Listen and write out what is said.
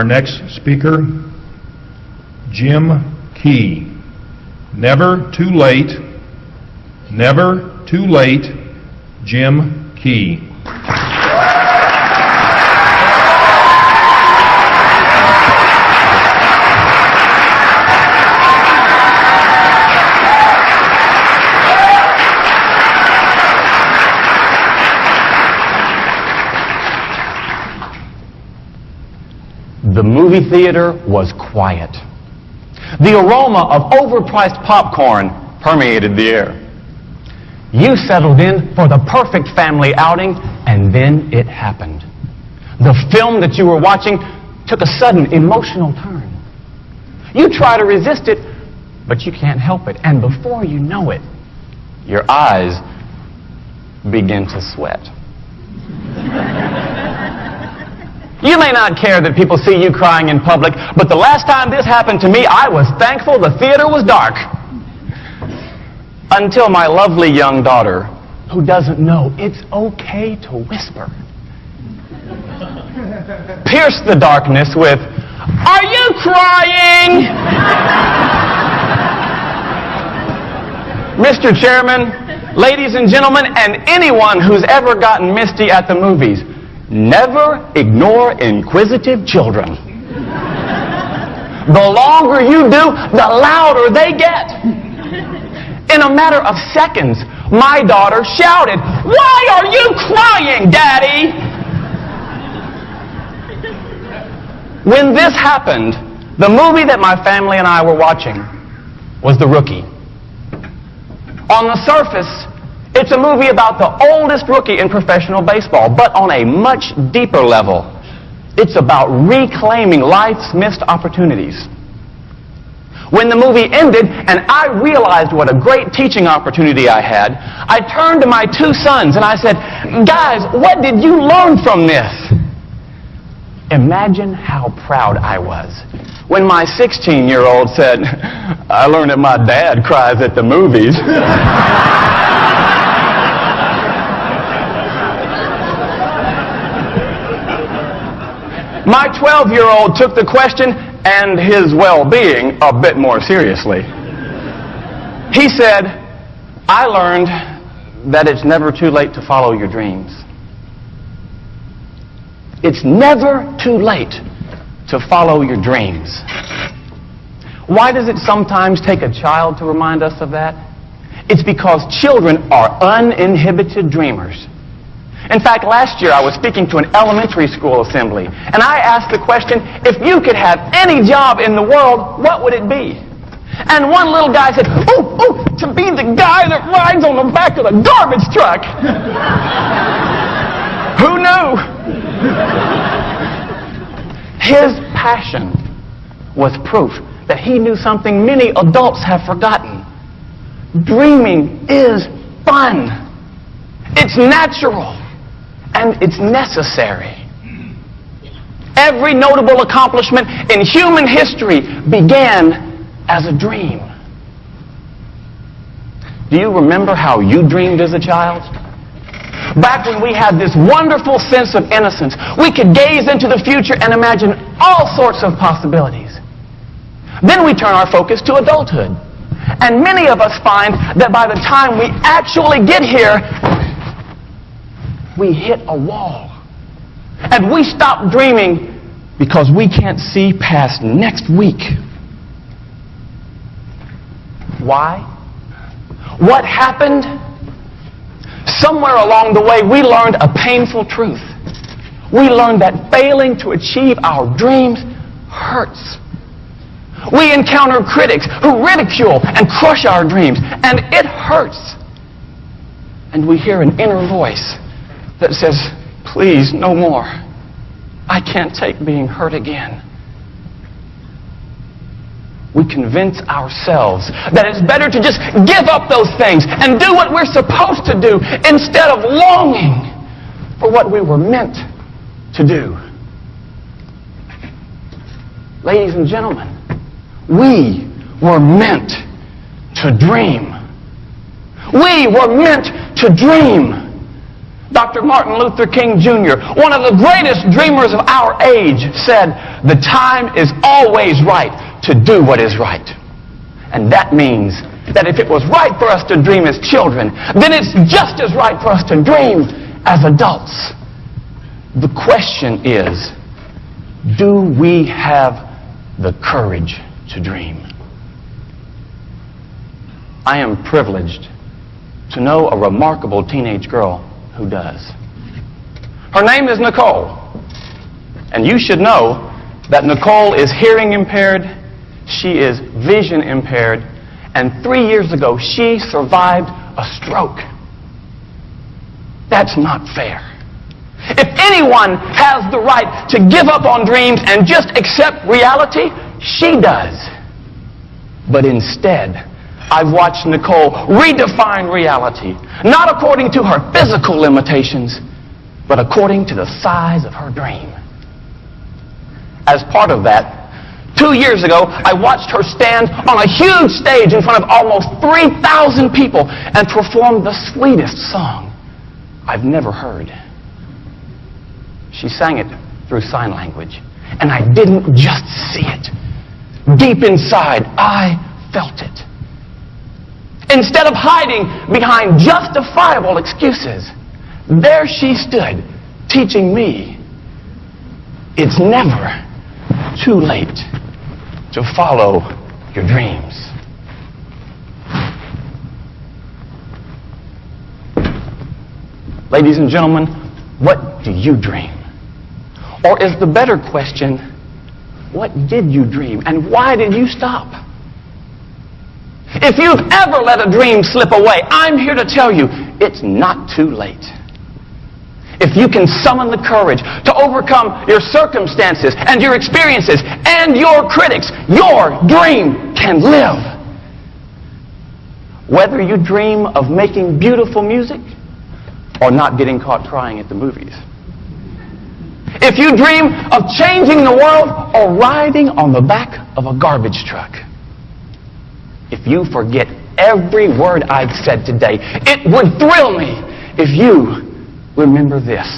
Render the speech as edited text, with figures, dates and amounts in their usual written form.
Our next speaker, Jim Key. Never too late, never too late, Jim Key. The movie theater was quiet. The aroma of overpriced popcorn permeated the air. You settled in for the perfect family outing, and then it happened. The film that you were watching took a sudden emotional turn. You try to resist it, but you can't help it. And before you know it, your eyes begin to sweat. You may not care that people see you crying in public, but the last time this happened to me, I was thankful the theater was dark. Until my lovely young daughter, who doesn't know it's okay to whisper, pierced the darkness with, "Are you crying?" Mr. Chairman, ladies and gentlemen, and anyone who's ever gotten misty at the movies, never ignore inquisitive children. The longer you do, the louder they get. In a matter of seconds, my daughter shouted, "Why are you crying, Daddy?" When this happened, the movie that my family and I were watching was The Rookie. On the surface, it's a movie about the oldest rookie in professional baseball, but on a much deeper level, it's about reclaiming life's missed opportunities. When the movie ended and I realized what a great teaching opportunity I had, I turned to my two sons and I said, "Guys, what did you learn from this?" Imagine how proud I was when my 16-year-old said, "I learned that my dad cries at the movies." My 12-year-old took the question and his well-being a bit more seriously. He said, "I learned that it's never too late to follow your dreams." It's never too late to follow your dreams. Why does it sometimes take a child to remind us of that? It's because children are uninhibited dreamers. In fact, last year I was speaking to an elementary school assembly, and I asked the question, if you could have any job in the world, what would it be? And one little guy said, "Oh, to be the guy that rides on the back of the garbage truck." Who knew? His passion was proof that he knew something many adults have forgotten. Dreaming is fun. It's natural. And it's necessary. Every notable accomplishment in human history began as a dream. Do you remember how you dreamed as a child? Back when we had this wonderful sense of innocence, we could gaze into the future and imagine all sorts of possibilities. Then we turn our focus to adulthood. And many of us find that by the time we actually get here, we hit a wall. And we stop dreaming because we can't see past next week. Why? What happened? Somewhere along the way, we learned a painful truth. We learned that failing to achieve our dreams hurts. We encounter critics who ridicule and crush our dreams, and it hurts. And we hear an inner voice that says, "Please, no more. I can't take being hurt again." We convince ourselves that it's better to just give up those things and do what we're supposed to do instead of longing for what we were meant to do. Ladies and gentlemen, we were meant to dream. We were meant to dream. Dr. Martin Luther King Jr., one of the greatest dreamers of our age, said, "The time is always right to do what is right." And that means that if it was right for us to dream as children, then it's just as right for us to dream as adults. The question is, do we have the courage to dream? I am privileged to know a remarkable teenage girl who does. Her name is Nicole. And you should know that Nicole is hearing impaired, she is vision impaired, and 3 years ago she survived a stroke. That's not fair. If anyone has the right to give up on dreams and just accept reality, she does. But instead, I've watched Nicole redefine reality, not according to her physical limitations, but according to the size of her dream. As part of that, 2 years ago, I watched her stand on a huge stage in front of almost 3,000 people and perform the sweetest song I've never heard. She sang it through sign language, and I didn't just see it. Deep inside, I felt it. Instead of hiding behind justifiable excuses, there she stood, teaching me it's never too late to follow your dreams. Ladies and gentlemen, what do you dream? Or is the better question, what did you dream and why did you stop? If you've ever let a dream slip away, I'm here to tell you it's not too late. If you can summon the courage to overcome your circumstances and your experiences and your critics, your dream can live. Whether you dream of making beautiful music or not getting caught crying at the movies. If you dream of changing the world or riding on the back of a garbage truck. If you forget every word I've said today, it would thrill me if you remember this.